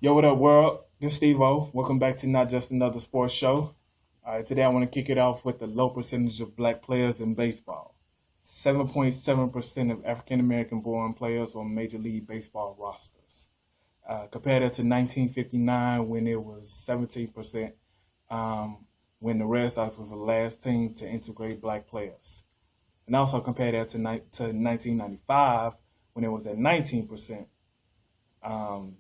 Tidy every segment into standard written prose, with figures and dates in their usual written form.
Yo, what up, world? This is Steve-O. Welcome back to Not Just Another Sports Show. All right, today I want to kick it off with the low percentage of black players in baseball. 7.7% of African American born players on Major League Baseball rosters. Compared that to 1959 when it was 17%, when the Red Sox was the last team to integrate black players. And also compare that to 1995 when it was at 19%. Um,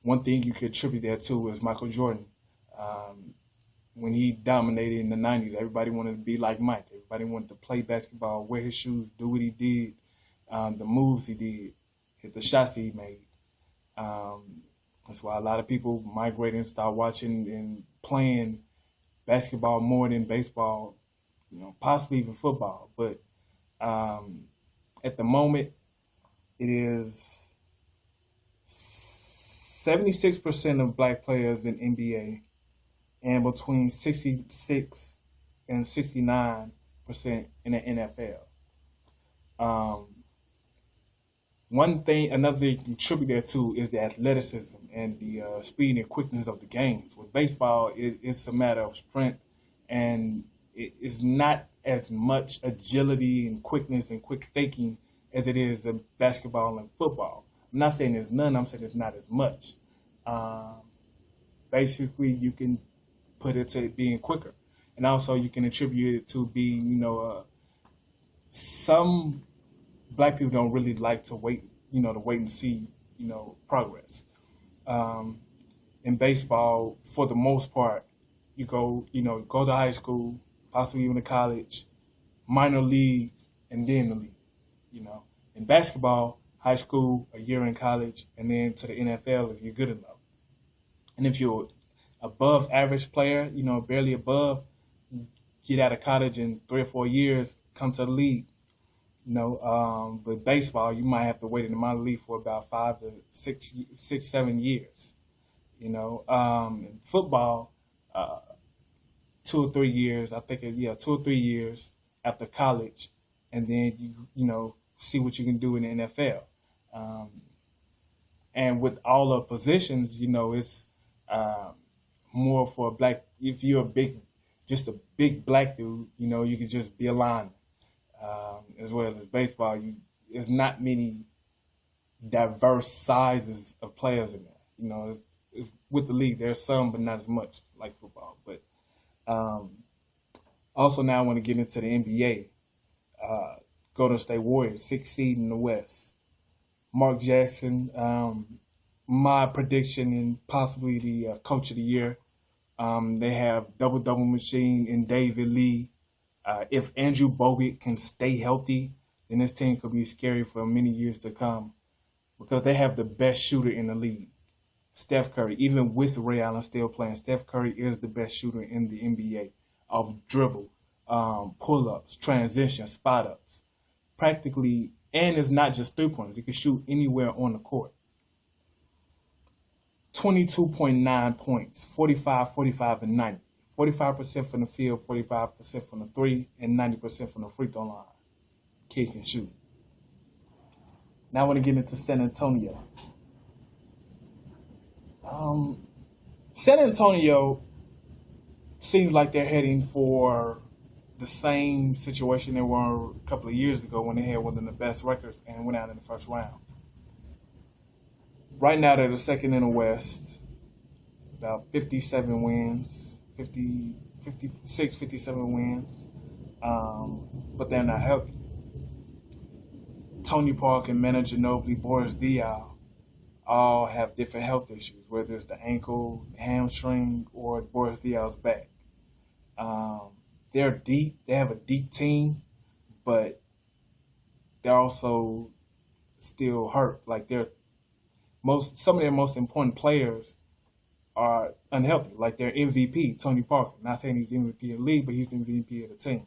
One thing you could attribute that to is Michael Jordan. Um, when he dominated in the 90s, everybody wanted to be like Mike. Everybody wanted to play basketball, wear his shoes, do what he did, the moves he did, hit the shots he made. Um, that's why a lot of people migrate and start watching and playing basketball more than baseball, possibly even football. But um, at the moment, it is 76% of black players in NBA and between 66 and 69% in the NFL. Um, another thing you contribute there to is the athleticism and the speed and quickness of the games. With baseball, it's a matter of strength, and it's not as much agility and quickness and quick thinking as it is in basketball and football. I'm not saying there's none. I'm saying there's not as much. Um, Basically, you can put it to being quicker, and also you can attribute it to being, some black people don't really like to wait, to wait and see, progress. Um, in baseball, for the most part, go to high school, possibly even to college, minor leagues, and then the league. In basketball, high school, a year in college, and then to the NFL if you're good enough. And if you're above average player, barely above, get out of college in 3 or 4 years, come to the league. But baseball, you might have to wait in the minor league for about 5 to 6, 7 years. In football, uh, 2 or 3 years. I think 2 or 3 years after college, and then you see what you can do in the NFL. Um, and with all the positions, it's uh, more for a black. If you're just a big black dude, you can just be a lineman. As well as baseball, there's not many diverse sizes of players in there. It's with the league, there's some, but not as much like football. But um, also now I want to get into the NBA. Golden State Warriors, sixth seed in the West. Mark Jackson, my prediction and possibly the coach of the year. They have double machine in David Lee. If Andrew Bogut can stay healthy, then this team could be scary for many years to come because they have the best shooter in the league, Steph Curry. Even with Ray Allen still playing, Steph Curry is the best shooter in the NBA of dribble, pull-ups, transition, spot-ups. Practically, and it's not just three-pointers. He can shoot anywhere on the court. 22.9 points, 45, 45, and 90. 45% from the field, 45% from the three, and 90% from the free throw line. Kid can shoot. Now I want to get into San Antonio. San Antonio seems like they're heading for the same situation they were a couple of years ago when they had one of the best records and went out in the first round. Right now they're the second in the West, about 57 wins, 50, 56, 57 wins, but they're not healthy. Tony Parker, Manu Ginobili, Boris Diaw all have different health issues, whether it's the ankle, hamstring, or Boris Diaw's back. Um, they're deep. They have a deep team, but they're also still hurt. Like some of their most important players are unhealthy. Like their MVP, Tony Parker. Not saying he's the MVP of the league, but he's the MVP of the team.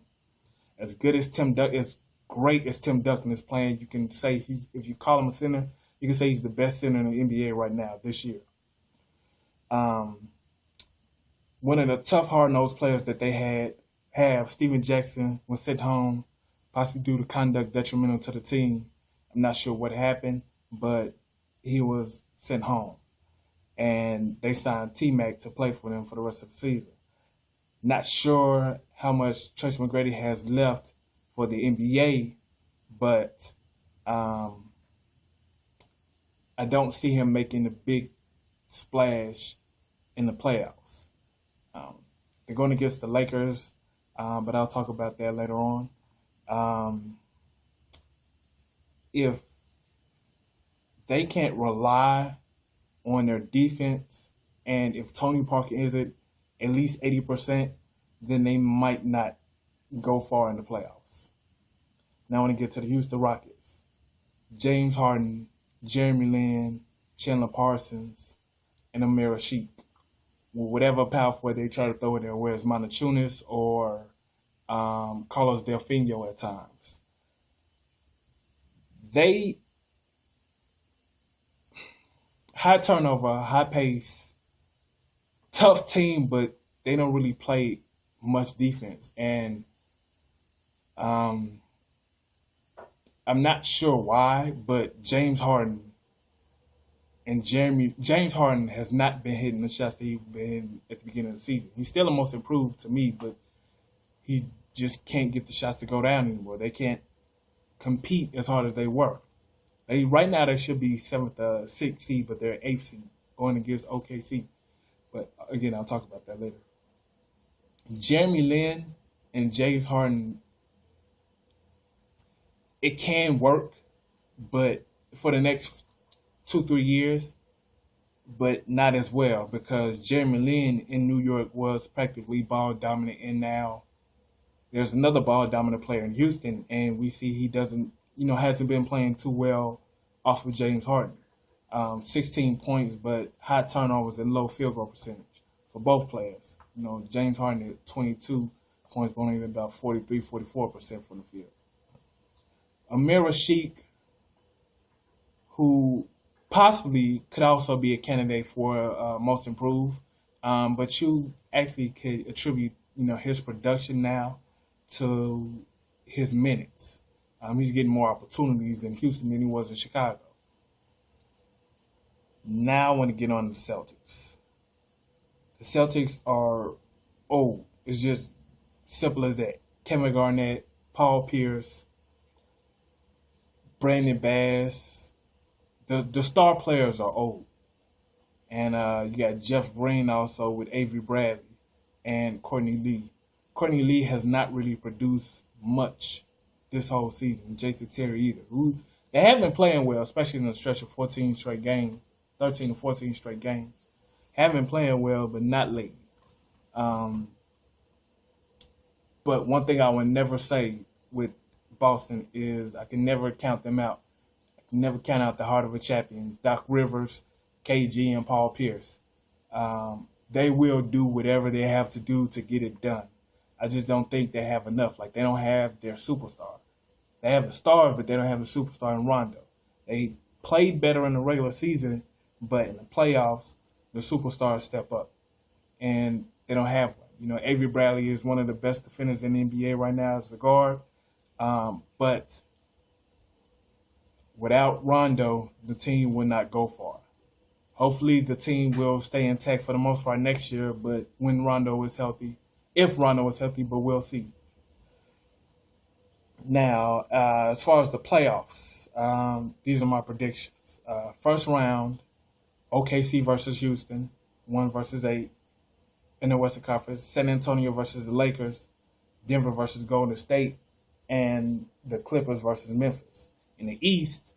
As good as as great as Tim Duncan is playing, you can say if you call him a center, you can say he's the best center in the NBA right now this year. Um, One of the tough, hard-nosed players that they have Steven Jackson was sent home, possibly due to conduct detrimental to the team. I'm not sure what happened, but he was sent home. and they signed T-Mac to play for them for the rest of the season. Not sure how much Tracy McGrady has left for the NBA, but um, I don't see him making a big splash in the playoffs. Um, they're going against the Lakers, but I'll talk about that later on. Um, if they can't rely on their defense, and if Tony Parker is at least 80%, then they might not go far in the playoffs. Now I want to get to the Houston Rockets. James Harden, Jeremy Lin, Chandler Parsons, and Amir Rashid. Whatever power forward they try to throw in there, whether it's Monachunas or Carlos Delfino at times. They high turnover, high pace, tough team, but they don't really play much defense. And I'm not sure why, but James Harden has not been hitting the shots that he's been hitting at the beginning of the season. He's still the most improved to me, but he just can't get the shots to go down anymore. They can't compete as hard as they were. Right now they should be 7th, 6th seed, but they're 8th seed going against OKC. But again, I'll talk about that later. Jeremy Lin and James Harden, it can work, but for the next 2-3 years, but not as well, because Jeremy Lin in New York was practically ball dominant, and now there's another ball dominant player in Houston, and we see he hasn't been playing too well off of James Harden. 16 points, but high turnovers and low field goal percentage for both players. James Harden at 22 points, but only about 44% from the field. Amir Rashid, who possibly could also be a candidate for most improved, but you actually could attribute his production now to his minutes. He's getting more opportunities in Houston than he was in Chicago. Now I want to get on the Celtics. The Celtics are old. It's just simple as that. Kevin Garnett, Paul Pierce, Brandon Bass. The star players are old. And you got Jeff Green also with Avery Bradley and Courtney Lee. Courtney Lee has not really produced much this whole season. Jason Terry either. They have been playing well, especially in the stretch of 14 straight games, 13 to 14 straight games. Have been playing well, but not lately. But one thing I would never say with Boston is I can never count them out. I can never count out the heart of a champion. Doc Rivers, KG, and Paul Pierce. They will do whatever they have to do to get it done. I just don't think they have enough. Like, they don't have their superstar. They have the stars, but they don't have the superstar in Rondo. They played better in the regular season, but in the playoffs, the superstars step up. And they don't have one. Avery Bradley is one of the best defenders in the NBA right now as a guard. But without Rondo, the team will not go far. Hopefully the team will stay intact for the most part next year, but when Rondo is healthy, if Rondo is healthy, but we'll see. Now, as far as the playoffs, these are my predictions. First round, OKC versus Houston, 1 versus 8 in the Western Conference. San Antonio versus the Lakers, Denver versus Golden State, and the Clippers versus Memphis. In the East,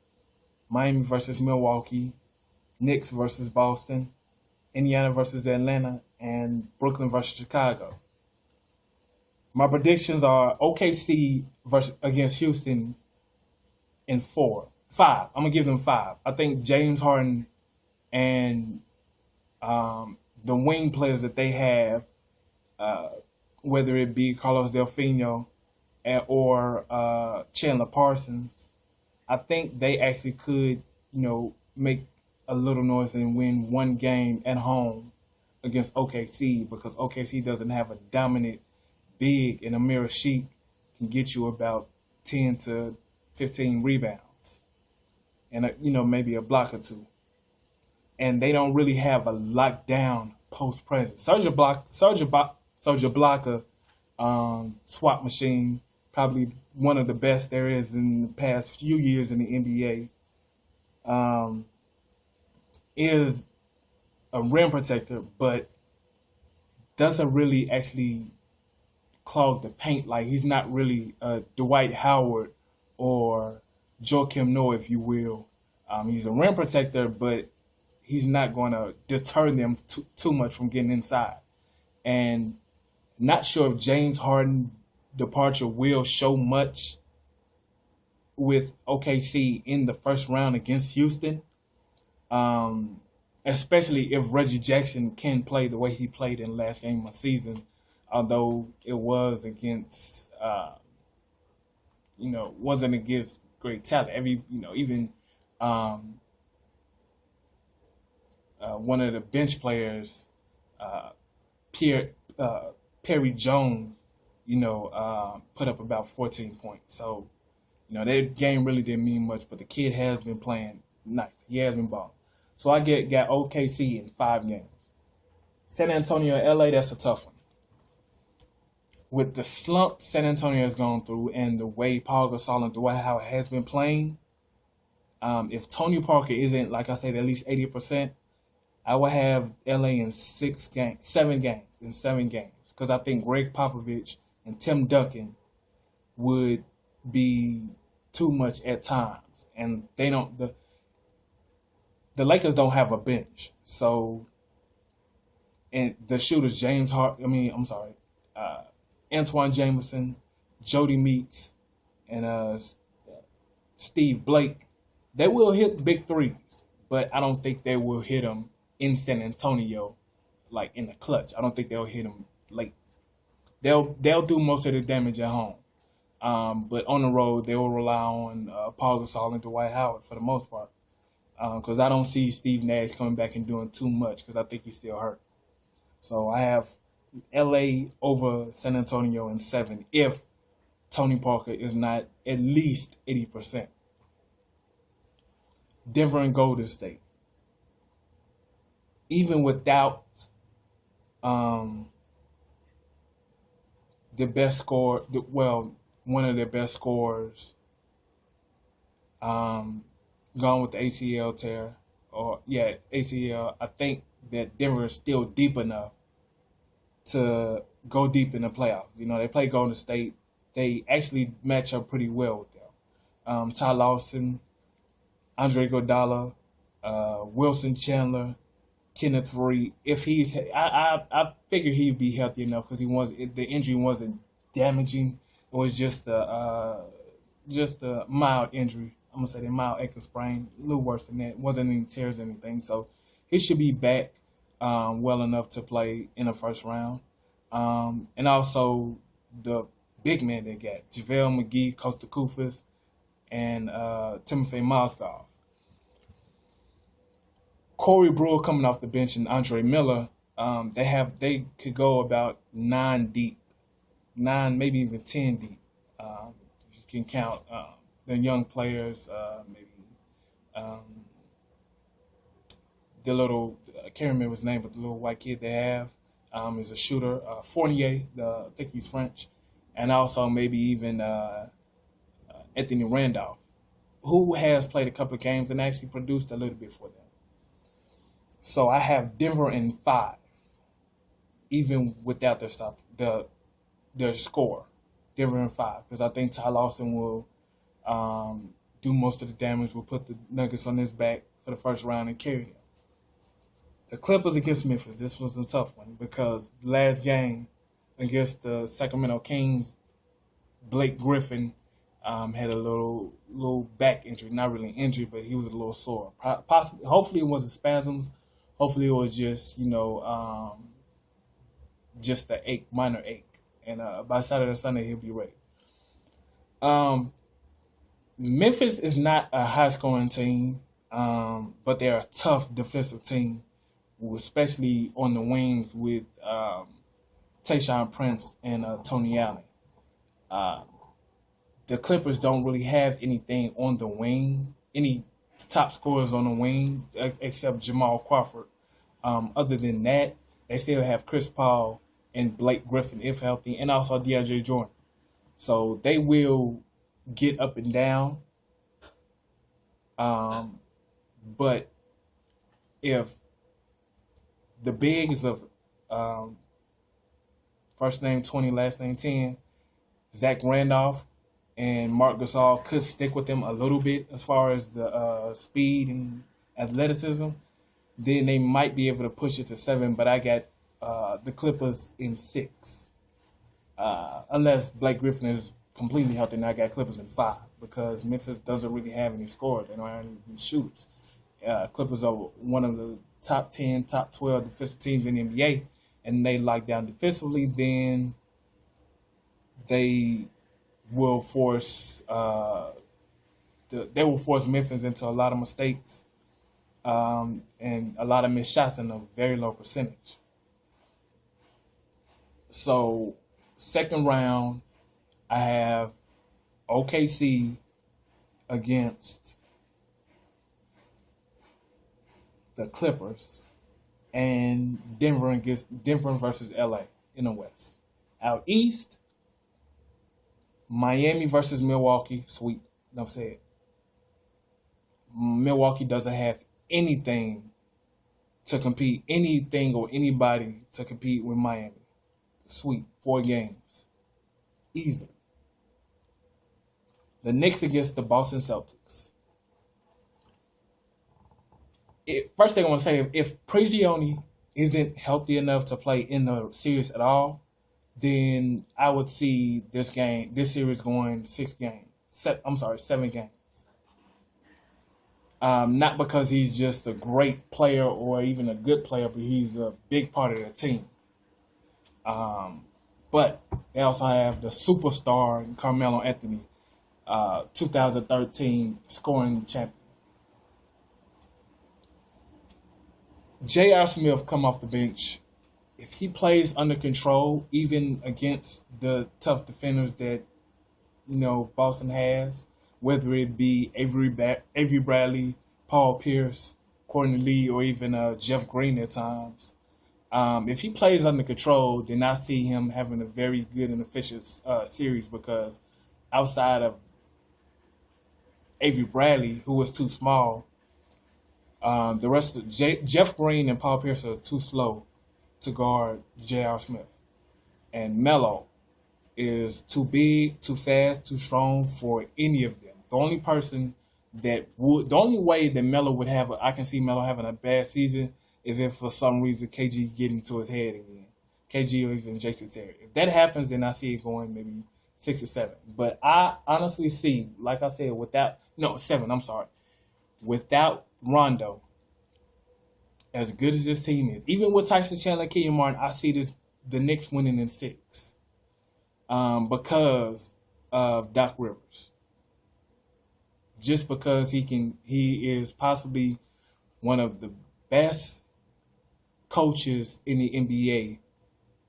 Miami versus Milwaukee, Knicks versus Boston, Indiana versus Atlanta, and Brooklyn versus Chicago. My predictions are OKC against Houston in 5. I'm going to give them 5. I think James Harden and the wing players that they have, whether it be Carlos Delfino or Chandler Parsons, I think they actually could, make a little noise and win one game at home against OKC, because OKC doesn't have a dominant big, and Amir Rashid can get you about 10 to 15 rebounds and maybe a block or two. and they don't really have a lockdown post presence. Serge Ibaka, swap machine, probably one of the best there is in the past few years in the NBA, is a rim protector, but doesn't really actually clog the paint. Like, he's not really Dwight Howard or Joakim Noah, if you will. He's a rim protector, but he's not going to deter them too much from getting inside. And not sure if James Harden departure will show much with OKC in the first round against Houston, especially if Reggie Jackson can play the way he played in the last game of the season, although it was against, wasn't against great talent. Even one of the bench players, Perry Jones, put up about 14 points. So, that game really didn't mean much, but the kid has been playing nice. He has been balling. So I got OKC in 5 games. San Antonio, LA, that's a tough one. With the slump San Antonio has gone through and the way Paul Gasol and Dwight Howard has been playing, if Tony Parker isn't, like I said, at least 80%, I would have LA in 7 games, because I think Greg Popovich and Tim Duncan would be too much at times, and they don't. The Lakers don't have a bench, so, and the shooters Antoine Jameson, Jody Meeks, and Steve Blake, they will hit big threes, but I don't think they will hit them in San Antonio, like in the clutch. I don't think they'll hit them late. They'll do most of the damage at home, but on the road they will rely on Paul Gasol and Dwight Howard for the most part, because I don't see Steve Nash coming back and doing too much, because I think he's still hurt. So I have LA over San Antonio in 7 if Tony Parker is not at least 80%. Denver and Golden State. Even without one of their best scorers gone with the ACL tear, ACL, I think that Denver is still deep enough to go deep in the playoffs. They play Golden State. They actually match up pretty well with them. Ty Lawson, Andre Iguodala, Wilson Chandler, Kenneth Faried. If he's, I figured he'd be healthy enough, because the injury wasn't damaging. It was just a mild injury. I'm gonna say the mild ankle sprain, a little worse than that. It wasn't any tears or anything, so he should be back well enough to play in the first round. And also the big man they got, JaVale McGee, Kosta Koufos, and Timofey Mozgov. Corey Brewer coming off the bench and Andre Miller, they could go about 9 deep, 9, maybe even 10 deep. You can count the young players, the little, I can't remember his name, but the little white kid they have is a shooter, Fournier, I think he's French, and also maybe even Anthony Randolph, who has played a couple of games and actually produced a little bit for them. So I have Denver in 5, even without their score. Denver in 5, because I think Ty Lawson will do most of the damage. Will put the Nuggets on his back for the first round and carry them. The Clippers against Memphis. This was a tough one, because last game against the Sacramento Kings, Blake Griffin had a little back injury. Not really injury, but he was a little sore. Possibly, hopefully it wasn't spasms. Hopefully it was just, just an ache, minor ache. And by Saturday or Sunday, he'll be ready. Memphis is not a high-scoring team, but they're a tough defensive team, especially on the wings with Tayshaun Prince and Tony Allen. The Clippers don't really have anything on the wing, any top scorers on the wing, except Jamal Crawford. Other than that, they still have Chris Paul and Blake Griffin if healthy, and also DeAndre Jordan. So they will get up and down. Um, but if the bigs of um, first name 20, last name 10, Zach Randolph and Mark Gasol could stick with them a little bit as far as the speed and athleticism, then they might be able to push it to 7. But I got the Clippers in 6. Unless Blake Griffin is completely healthy, and I got Clippers in 5 because Memphis doesn't really have any scorers. They don't have any shooters. Clippers are one of the top 10, top 12 defensive teams in the NBA, and they lock down defensively, then they will force they will force Memphis into a lot of mistakes and a lot of missed shots in a very low percentage. So, second round, I have OKC against the Clippers and Denver versus LA in the West. Out East, Miami versus Milwaukee, sweep. Enough said. Milwaukee doesn't have anything or anybody to compete with Miami. Sweep, 4 games. Easily. The Knicks against the Boston Celtics. First thing I want to say, if Prigioni isn't healthy enough to play in the series at all, then I would see this series going 7 games. Not because he's just a great player or even a good player, but he's a big part of the team. But they also have the superstar Carmelo Anthony, 2013 scoring champion. J.R. Smith come off the bench. If he plays under control, even against the tough defenders that Boston has, whether it be Avery Bradley, Paul Pierce, Courtney Lee, or even Jeff Green at times, if he plays under control, then I see him having a very good and efficient series because outside of Avery Bradley, who was too small, the rest of Jeff Green and Paul Pierce are too slow to guard J.R. Smith. And Melo is too big, too fast, too strong for any of them. The only way that Melo would I can see Melo having a bad season is if for some reason KG getting to his head again. KG or even Jason Terry. If that happens, then I see it going maybe 6 or 7. But I honestly see, like I said, 7, I'm sorry. Without Rondo, as good as this team is, even with Tyson Chandler and Kenyon Martin, I see the Knicks winning in 6 because of Doc Rivers. Just because he is possibly one of the best coaches in the NBA,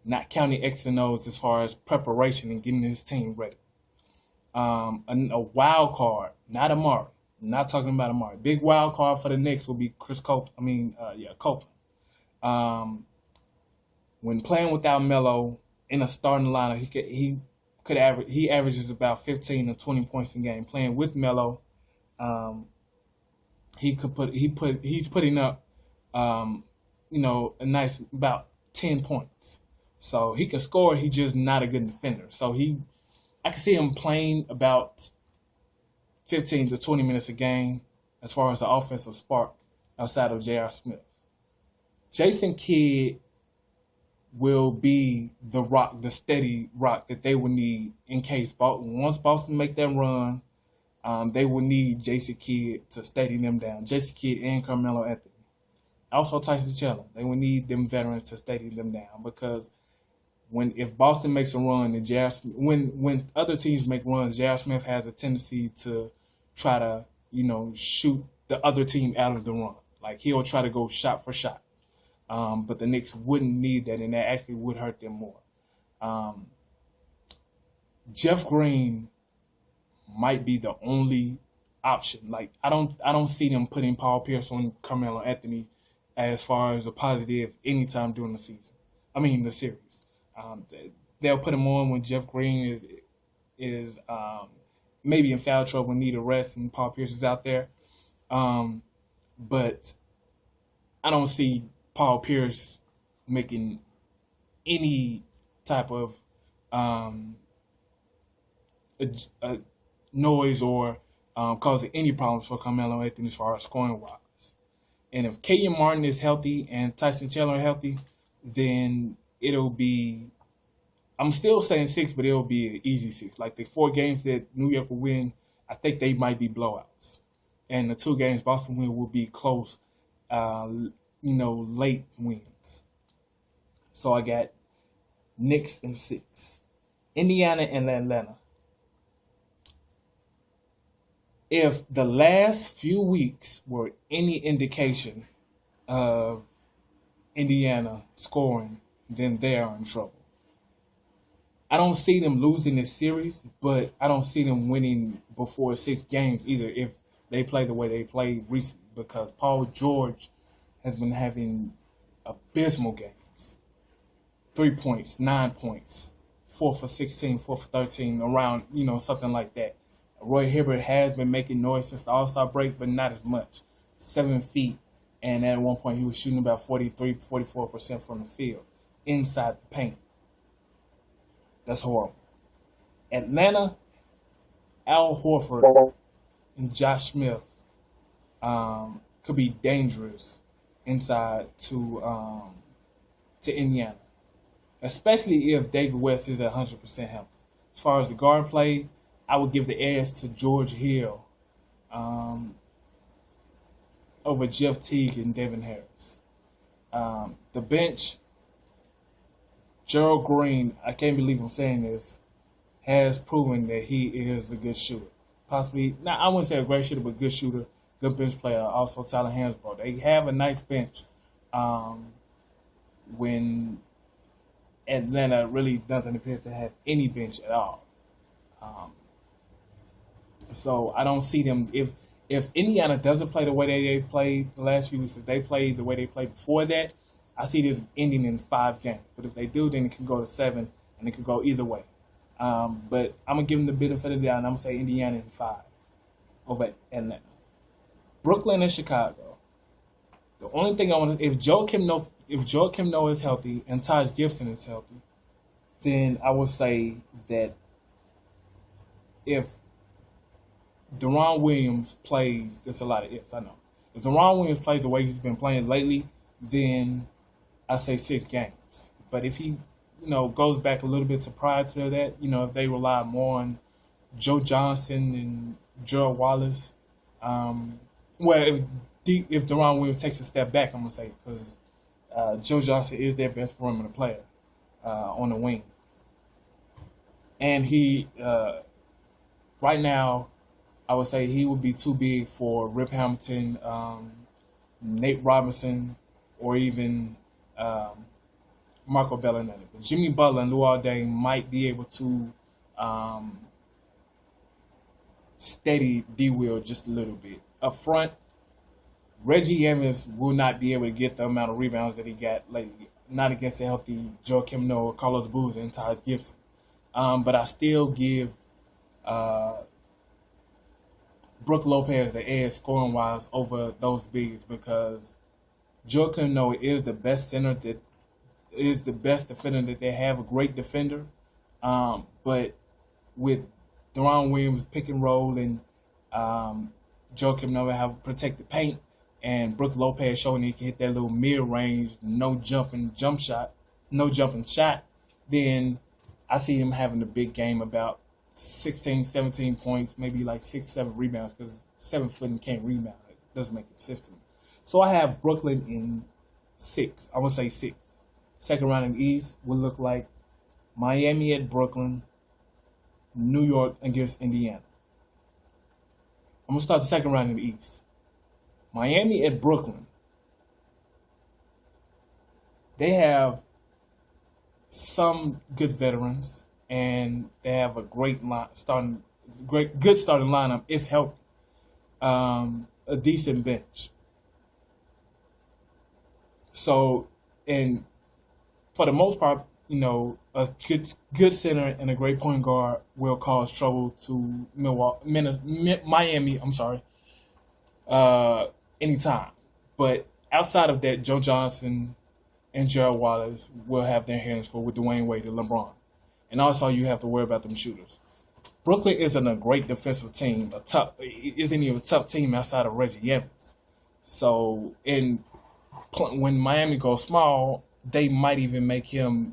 not counting X and O's as far as preparation and getting his team ready. A wild card, not Amari. I'm not talking about Amari. Big wild card for the Knicks will be Copeland. When playing without Melo in a starting lineup, he averages about 15 to 20 points a game. Playing with Melo, he's putting up a nice about 10 points. So he can score, he's just not a good defender. So I can see him playing about 15 to 20 minutes a game as far as the offensive spark outside of J.R. Smith. Jason Kidd will be the steady rock that they will need in case once Boston make that run, they will need Jason Kidd to steady them down. Jason Kidd and Carmelo Anthony. Also Tyson Chandler. They will need them veterans to steady them down because if Boston makes a run, and when other teams make runs, J.R. Smith has a tendency to try to shoot the other team out of the run. Like he'll try to go shot for shot. But the Knicks wouldn't need that, and that actually would hurt them more. Jeff Green might be the only option. Like I don't see them putting Paul Pierce on Carmelo Anthony as far as a positive anytime during the season. I mean the series. They'll put him on when Jeff Green is maybe in foul trouble and need a rest, and Paul Pierce is out there. Um, but I don't see Paul Pierce making any type of um, a noise or causing any problems for Carmelo Anthony as far as scoring wise. And if Kenyon Martin is healthy and Tyson Chandler are healthy, then it'll be. I'm still saying six, but it'll be an easy six. Like the 4 games that New York will win, I think they might be blowouts, and the 2 games Boston will be close, uh, late wins. So I got Knicks in 6, Indiana and Atlanta. If the last few weeks were any indication of Indiana scoring, then they are in trouble. I don't see them losing this series, but I don't see them winning before 6 games either if they play the way they played recently because Paul George has been having abysmal games. 3 points, 9 points, 4 for 16, 4 for 13, around, something like that. Roy Hibbert has been making noise since the All-Star break, but not as much. 7 feet, and at one point he was shooting about 43, 44% from the field inside the paint. That's horrible. Atlanta, Al Horford and Josh Smith could be dangerous inside to Indiana, especially if David West is at 100% healthy. As far as the guard play, I would give the edge to George Hill over Jeff Teague and Devin Harris. The bench, Gerald Green, I can't believe I'm saying this, has proven that he is a good shooter. Possibly, now I wouldn't say a great shooter, but good shooter, good bench player. Also, Tyler Hansbrough. They have a nice bench when Atlanta really doesn't appear to have any bench at all. Um, so I don't see them if Indiana doesn't play the way they played the last few weeks, if they played the way they played before that, I see this ending in 5 games. But if they do, then it can go to 7, and it could go either way. But I'm gonna give them the benefit of the doubt, and I'm gonna say Indiana in 5 over Atlanta. Brooklyn and Chicago. The only thing I want to, if Joakim Noah is healthy and Taj Gibson is healthy, then I would say that if Deron Williams plays, there's a lot of ifs, I know. If Deron Williams plays the way he's been playing lately, then I say 6 games. But if he, goes back a little bit to prior to that, if they rely more on Joe Johnson and Gerald Wallace, if Deron Williams takes a step back, I'm gonna say because Joe Johnson is their best perimeter player on the wing, and he right now I would say he would be too big for Rip Hamilton, Nate Robinson, or even Marco Bellinelli. But Jimmy Butler and Luol Deng might be able to steady D. Will just a little bit. Up front, Reggie Evans will not be able to get the amount of rebounds that he got lately. Not against a healthy Joakim Noah, Carlos Boozer, and Taj Gibson. But I still give Brook Lopez the edge scoring-wise over those bigs because Joakim Noah is the best center that is the best defender that they have, a great defender. But with Deron Williams pick and roll and Joakim Noah have protected paint and Brook Lopez showing he can hit that little mid-range, no jumping shot, then I see him having a big game about 16, 17 points, maybe like 6, 7 rebounds because 7 foot and can't rebound. It doesn't make it consistent. So I have Brooklyn in 6. I'm going to say 6. Second round in the East will look like Miami at Brooklyn, New York against Indiana. I'm going to start the second round in the East. Miami at Brooklyn. They have some good veterans, and they have a great good starting lineup if healthy. a decent bench. So, and for the most part, a good center and a great point guard will cause trouble to Miami. I'm sorry, uh, anytime. But outside of that, Joe Johnson and Gerald Wallace will have their hands full with Dwayne Wade and LeBron. And also, you have to worry about them shooters. Brooklyn isn't a great defensive team. Isn't even a tough team outside of Reggie Evans. So, when Miami goes small, they might even make him,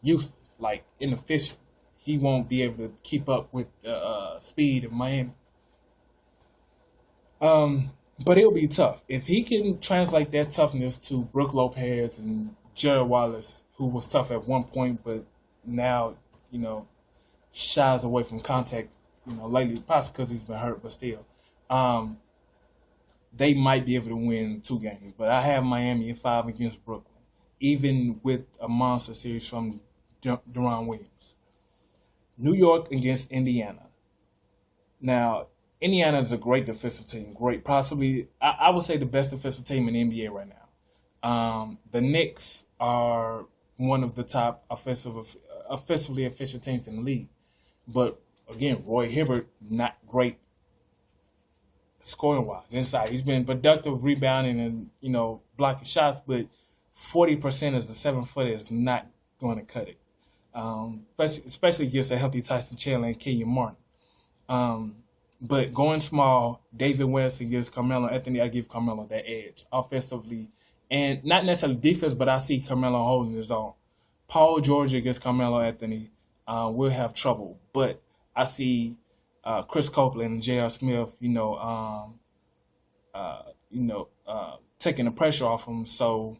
useless, like inefficient. He won't be able to keep up with the speed of Miami. But it'll be tough. If he can translate that toughness to Brook Lopez and Jared Wallace, who was tough at one point, but now, shies away from contact, lately, possibly because he's been hurt, but still. They might be able to win 2 games. But I have Miami in 5 against Brooklyn, even with a monster series from Deron Williams. New York against Indiana. Now, Indiana is a great defensive team. Great, possibly, I would say the best defensive team in the NBA right now. The Knicks are one of the top offensively efficient teams in the league. But again, Roy Hibbert, not great scoring wise inside. He's been productive rebounding and blocking shots, but 40% as a 7-footer is not going to cut it. Especially against a healthy Tyson Chandler and Kenyon Martin. But going small, David West against Carmelo Anthony, I give Carmelo that edge offensively, and not necessarily defense, but I see Carmelo holding his own. Paul George against Carmelo Anthony will have trouble, but I see Chris Copeland and J.R. Smith, taking the pressure off him. So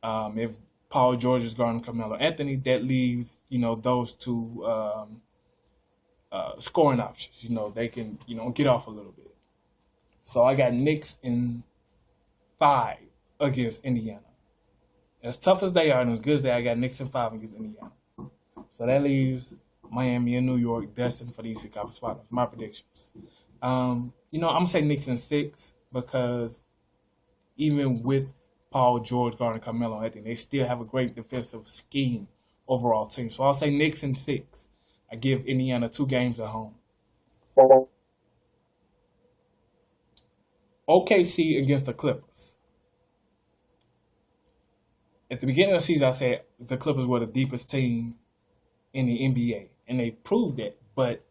if Paul George is guarding Carmelo Anthony, that leaves those two scoring options. They can get off a little bit. So I got Knicks in 5 against Indiana. As tough as they are and as good as they are, I got Knicks in 5 against Indiana. So that leaves Miami and New York destined for the Eastern Conference Finals. My predictions. I'm going to say Knicks in 6 because even with Paul George, guarding Carmelo Anthony, they still have a great defensive scheme overall team. So I'll say Knicks in 6. I give Indiana 2 games at home. OKC against the Clippers. At the beginning of the season, I said the Clippers were the deepest team in the NBA, and they proved that, but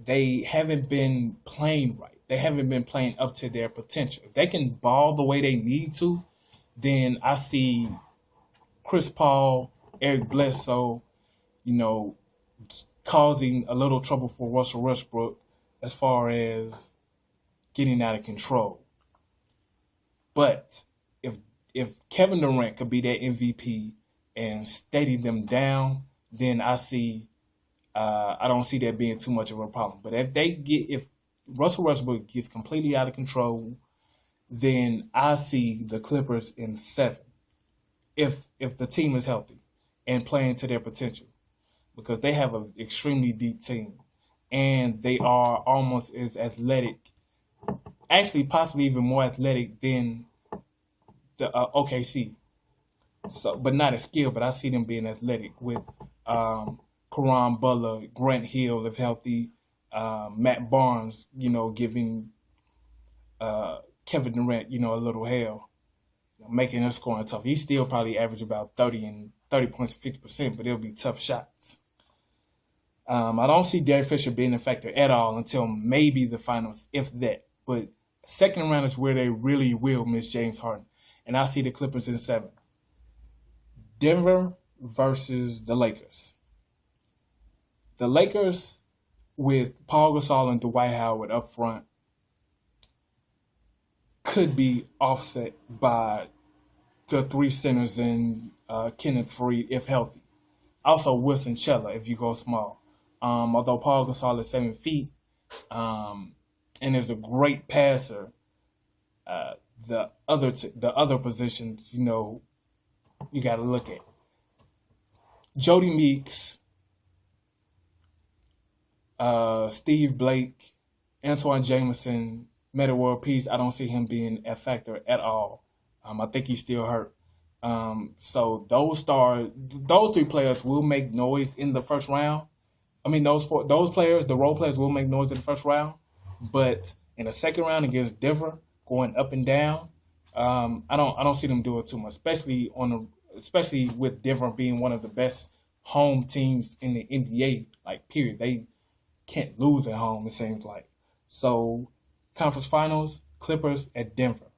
they haven't been playing right. They haven't been playing up to their potential. If they can ball the way they need to, then I see Chris Paul, Eric Bledsoe, causing a little trouble for Russell Westbrook as far as getting out of control. But if Kevin Durant could be that MVP and steady them down, then I don't see that being too much of a problem. But if Russell Westbrook gets completely out of control, then I see the Clippers in 7. If the team is healthy and playing to their potential, because they have an extremely deep team and they are almost as athletic, actually possibly even more athletic than the OKC. So, but not as skilled. But I see them being athletic with Caron Butler, Grant Hill if healthy, Matt Barnes, giving Kevin Durant, a little hell, making his scoring tough. He still probably average about 30 points and 50%, but it'll be tough shots. I don't see Derek Fisher being a factor at all until maybe the finals, if that. But second round is where they really will miss James Harden. And I see the Clippers in 7. Denver versus the Lakers. The Lakers with Paul Gasol and Dwight Howard up front could be offset by the 3 centers and Kenneth Faried if healthy. Also Wilson Chandler if you go small. Although Paul Gasol is 7 feet and is a great passer, the other positions, you got to look at. Jody Meeks, Steve Blake, Antoine Jameson, Meta World Peace. I don't see him being a factor at all. I think he's still hurt. So those three players will make noise in the first round. I mean, those players, the role players, will make noise in the first round, but in the second round against Denver, going up and down, I don't see them do it too much, especially with Denver being one of the best home teams in the NBA. Like, period, they can't lose at home. It seems like. So, conference finals, Clippers at Denver.